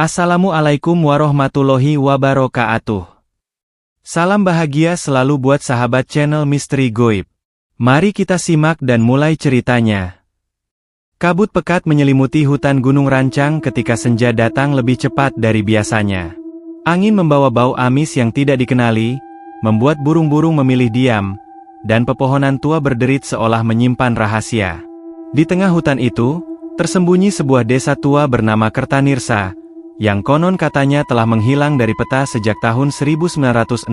Assalamualaikum warahmatullahi wabarakatuh. Salam bahagia selalu buat sahabat channel Misteri Goib. Mari kita simak dan mulai ceritanya. Kabut pekat menyelimuti hutan Gunung Rancang ketika senja datang lebih cepat dari biasanya. Angin membawa bau amis yang tidak dikenali, membuat burung-burung memilih diam, dan pepohonan tua berderit seolah menyimpan rahasia. Di tengah hutan itu, tersembunyi sebuah desa tua bernama Kertanirsa, yang konon katanya telah menghilang dari peta sejak tahun 1965.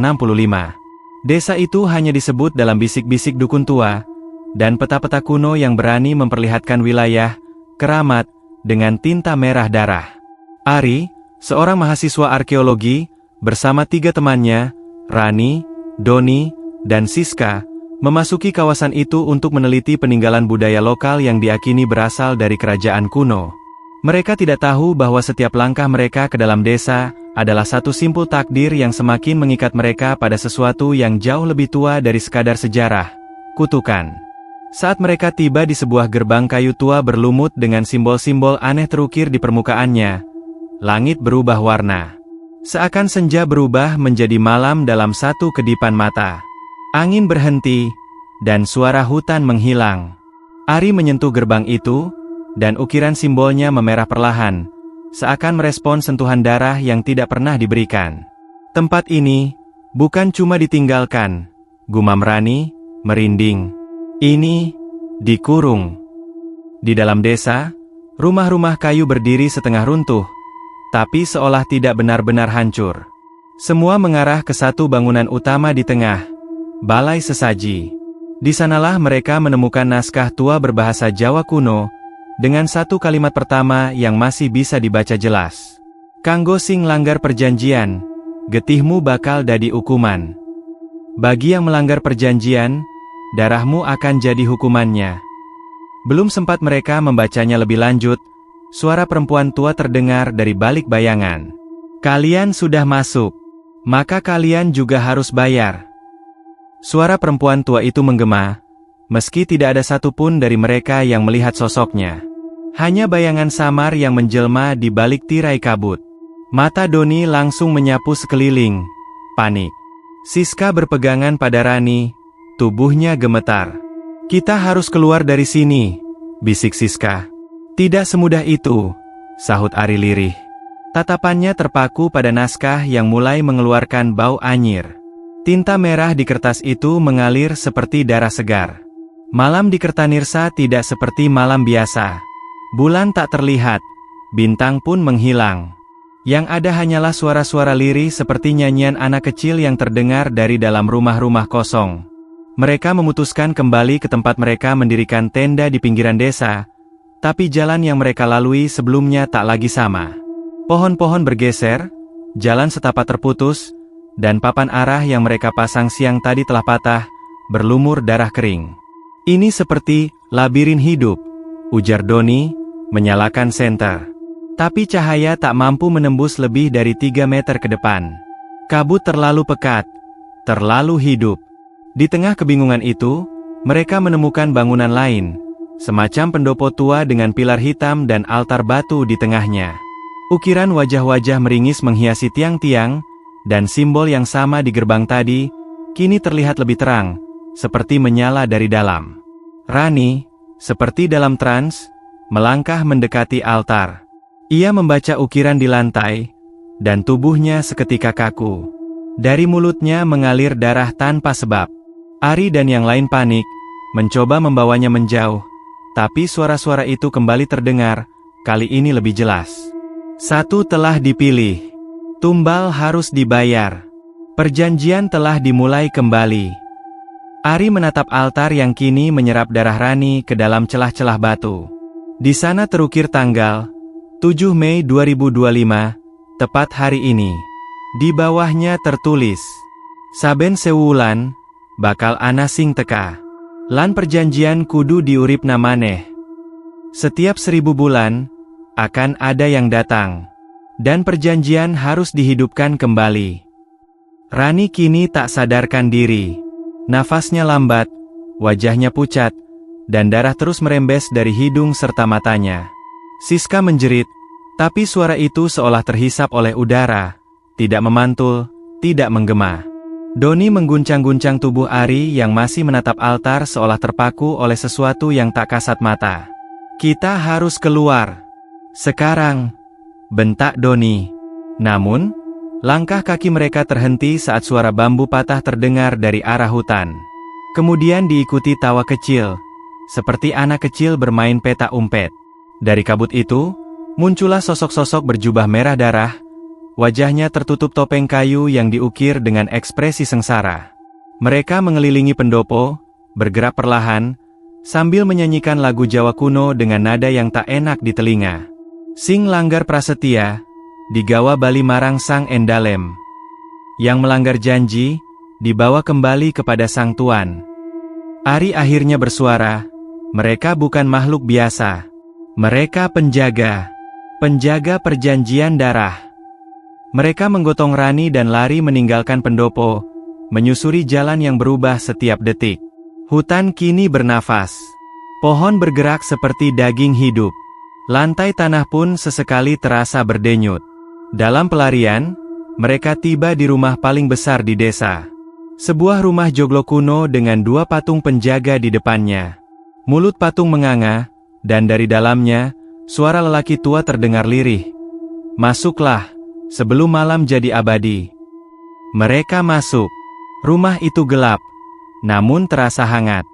Desa itu hanya disebut dalam bisik-bisik dukun tua, dan peta-peta kuno yang berani memperlihatkan wilayah, keramat, dengan tinta merah darah. Ari, seorang mahasiswa arkeologi, bersama 3 temannya, Rani, Doni, dan Siska, memasuki kawasan itu untuk meneliti peninggalan budaya lokal yang diakini berasal dari kerajaan kuno. Mereka tidak tahu bahwa setiap langkah mereka ke dalam desa adalah satu simpul takdir yang semakin mengikat mereka pada sesuatu yang jauh lebih tua dari sekadar sejarah, kutukan. Saat mereka tiba di sebuah gerbang kayu tua berlumut dengan simbol-simbol aneh terukir di permukaannya, langit berubah warna. Seakan senja berubah menjadi malam dalam satu kedipan mata. Angin berhenti, dan suara hutan menghilang. Ari menyentuh gerbang itu, dan ukiran simbolnya memerah perlahan, seakan merespon sentuhan darah yang tidak pernah diberikan. Tempat ini, bukan cuma ditinggalkan, gumam Rani, merinding. Ini, dikurung. Di dalam desa, rumah-rumah kayu berdiri setengah runtuh, tapi seolah tidak benar-benar hancur. Semua mengarah ke satu bangunan utama di tengah, balai sesaji. Di sanalah mereka menemukan naskah tua berbahasa Jawa kuno, dengan satu kalimat pertama yang masih bisa dibaca jelas. Kanggo sing langgar perjanjian, getihmu bakal dadi hukuman. Bagi yang melanggar perjanjian, darahmu akan jadi hukumannya. Belum sempat mereka membacanya lebih lanjut, suara perempuan tua terdengar dari balik bayangan. Kalian sudah masuk, maka kalian juga harus bayar. Suara perempuan tua itu menggema, meski tidak ada satupun dari mereka yang melihat sosoknya. Hanya bayangan samar yang menjelma di balik tirai kabut. Mata Doni langsung menyapu sekeliling, panik. Siska berpegangan pada Rani, tubuhnya gemetar. Kita harus keluar dari sini, bisik Siska. Tidak semudah itu, sahut Ari lirih. Tatapannya terpaku pada naskah yang mulai mengeluarkan bau anyir. Tinta merah di kertas itu mengalir seperti darah segar. Malam di Kertanirsa tidak seperti malam biasa. Bulan tak terlihat, bintang pun menghilang. Yang ada hanyalah suara-suara lirih seperti nyanyian anak kecil yang terdengar dari dalam rumah-rumah kosong. Mereka memutuskan kembali ke tempat mereka mendirikan tenda di pinggiran desa, tapi jalan yang mereka lalui sebelumnya tak lagi sama. Pohon-pohon bergeser, jalan setapak terputus, dan papan arah yang mereka pasang siang tadi telah patah, berlumur darah kering. Ini seperti labirin hidup, ujar Doni, menyalakan senter. Tapi cahaya tak mampu menembus lebih dari 3 meter ke depan. Kabut terlalu pekat, terlalu hidup. Di tengah kebingungan itu, mereka menemukan bangunan lain, semacam pendopo tua dengan pilar hitam dan altar batu di tengahnya. Ukiran wajah-wajah meringis menghiasi tiang-tiang, dan simbol yang sama di gerbang tadi, kini terlihat lebih terang, seperti menyala dari dalam. Rani, seperti dalam trans, melangkah mendekati altar. Ia membaca ukiran di lantai, dan tubuhnya seketika kaku. Dari mulutnya mengalir darah tanpa sebab. Ari dan yang lain panik, mencoba membawanya menjauh, tapi suara-suara itu kembali terdengar, kali ini lebih jelas. Satu telah dipilih. Tumbal harus dibayar. Perjanjian telah dimulai kembali. Ari menatap altar yang kini menyerap darah Rani ke dalam celah-celah batu. Di sana terukir tanggal 7 Mei 2025, tepat hari ini. Di bawahnya tertulis, Saben sewulan, bakal ana sing teka. Lan perjanjian kudu diuripna maneh. Setiap 1000 bulan, akan ada yang datang. Dan perjanjian harus dihidupkan kembali. Rani kini tak sadarkan diri. Nafasnya lambat, wajahnya pucat, dan darah terus merembes dari hidung serta matanya. Siska menjerit, Tapi suara itu seolah terhisap oleh udara, tidak memantul, tidak menggema. Doni mengguncang-guncang tubuh Ari yang masih menatap altar seolah terpaku oleh sesuatu yang tak kasat mata. "Kita harus keluar. Sekarang," bentak Doni. Namun, langkah kaki mereka terhenti saat suara bambu patah terdengar dari arah hutan. Kemudian diikuti tawa kecil, seperti anak kecil bermain petak umpet. Dari kabut itu, muncullah sosok-sosok berjubah merah darah. Wajahnya tertutup topeng kayu yang diukir dengan ekspresi sengsara. Mereka mengelilingi pendopo, bergerak perlahan, sambil menyanyikan lagu Jawa kuno dengan nada yang tak enak di telinga. "Sing langgar prasetya, digawa bali marang sang endalem." Yang melanggar janji, dibawa kembali kepada sang tuan. Ari akhirnya bersuara, "Mereka bukan makhluk biasa. Mereka penjaga perjanjian darah." Mereka menggotong Rani dan lari meninggalkan pendopo, menyusuri jalan yang berubah setiap detik. Hutan kini bernafas. Pohon bergerak seperti daging hidup. Lantai tanah pun sesekali terasa berdenyut. Dalam pelarian, mereka tiba di rumah paling besar di desa. Sebuah rumah joglo kuno dengan 2 patung penjaga di depannya. Mulut patung menganga, dan dari dalamnya, suara lelaki tua terdengar lirih. "Masuklah, sebelum malam jadi abadi." Mereka masuk. Rumah itu gelap, namun terasa hangat.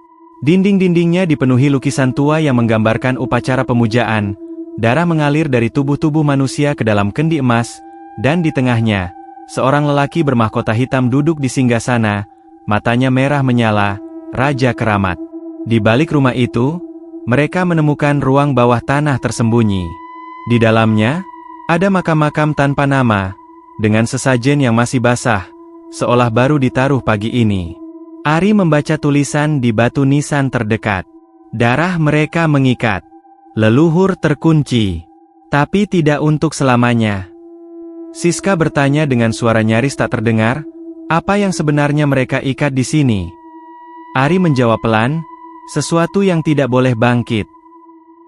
Dinding-dindingnya dipenuhi lukisan tua yang menggambarkan upacara pemujaan. Darah mengalir dari tubuh-tubuh manusia ke dalam kendi emas, dan di tengahnya, seorang lelaki bermahkota hitam duduk di singgasana, matanya merah menyala, Raja Keramat. Di balik rumah itu, mereka menemukan ruang bawah tanah tersembunyi. Di dalamnya, ada makam-makam tanpa nama, dengan sesajen yang masih basah, seolah baru ditaruh pagi ini. Ari membaca tulisan di batu nisan terdekat. Darah mereka mengikat. Leluhur terkunci. Tapi tidak untuk selamanya. Siska bertanya dengan suara nyaris tak terdengar, apa yang sebenarnya mereka ikat di sini? Ari menjawab pelan, sesuatu yang tidak boleh bangkit.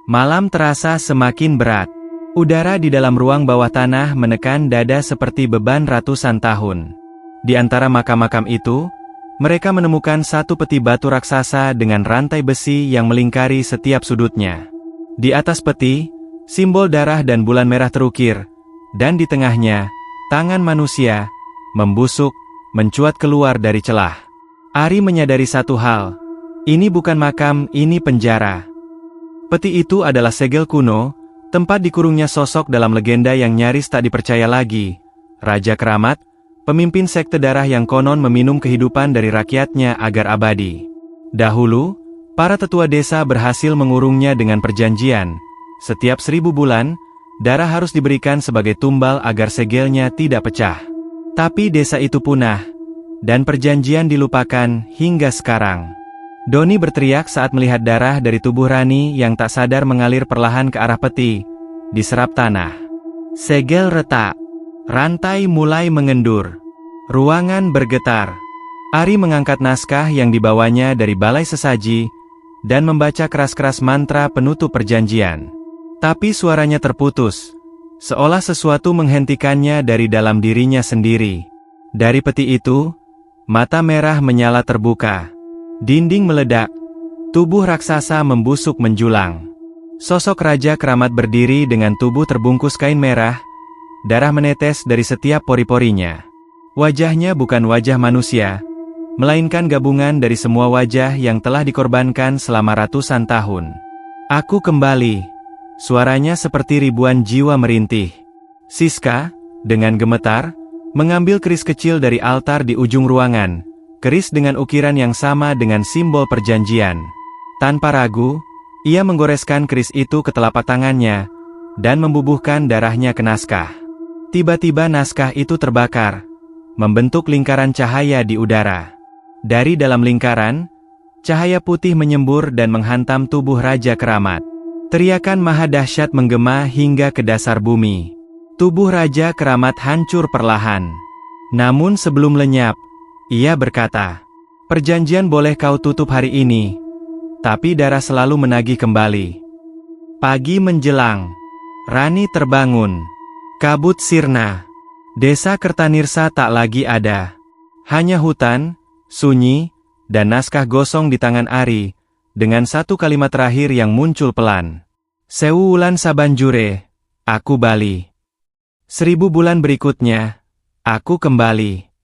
Malam terasa semakin berat. Udara di dalam ruang bawah tanah menekan dada seperti beban ratusan tahun. Di antara makam-makam itu, mereka menemukan satu peti batu raksasa dengan rantai besi yang melingkari setiap sudutnya. Di atas peti, simbol darah dan bulan merah terukir, dan di tengahnya, tangan manusia, membusuk, mencuat keluar dari celah. Ari menyadari satu hal, ini bukan makam, ini penjara. Peti itu adalah segel kuno, tempat dikurungnya sosok dalam legenda yang nyaris tak dipercaya lagi. Raja Keramat, pemimpin sekte darah yang konon meminum kehidupan dari rakyatnya agar abadi. Dahulu, para tetua desa berhasil mengurungnya dengan perjanjian. Setiap 1000 bulan, darah harus diberikan sebagai tumbal agar segelnya tidak pecah. Tapi desa itu punah, dan perjanjian dilupakan hingga sekarang. Doni berteriak saat melihat darah dari tubuh Rani yang tak sadar mengalir perlahan ke arah peti, diserap tanah. Segel retak. Rantai mulai mengendur. Ruangan bergetar. Ari mengangkat naskah yang dibawanya dari balai sesaji, dan membaca keras-keras mantra penutup perjanjian. Tapi suaranya terputus, seolah sesuatu menghentikannya dari dalam dirinya sendiri. Dari peti itu, mata merah menyala terbuka. Dinding meledak, tubuh raksasa membusuk menjulang. Sosok Raja Keramat berdiri dengan tubuh terbungkus kain merah, darah menetes dari setiap pori-porinya. Wajahnya bukan wajah manusia, melainkan gabungan dari semua wajah yang telah dikorbankan selama ratusan tahun. "Aku kembali," suaranya seperti ribuan jiwa merintih. Siska, dengan gemetar, mengambil keris kecil dari altar di ujung ruangan. Keris dengan ukiran yang sama dengan simbol perjanjian. Tanpa ragu, ia menggoreskan keris itu ke telapak tangannya, dan membubuhkan darahnya ke naskah. Tiba-tiba naskah itu terbakar, membentuk lingkaran cahaya di udara. Dari dalam lingkaran, cahaya putih menyembur dan menghantam tubuh Raja Keramat. Teriakan maha dahsyat menggema hingga ke dasar bumi. Tubuh Raja Keramat hancur perlahan. Namun sebelum lenyap, ia berkata, "Perjanjian boleh kau tutup hari ini, tapi darah selalu menagih kembali." Pagi menjelang. Rani terbangun. Kabut sirna. Desa Kertanirsa tak lagi ada. Hanya hutan, sunyi, dan naskah gosong di tangan Ari, dengan satu kalimat terakhir yang muncul pelan. Sewu wulan sabanjure, aku bali. 1000 bulan berikutnya, aku kembali.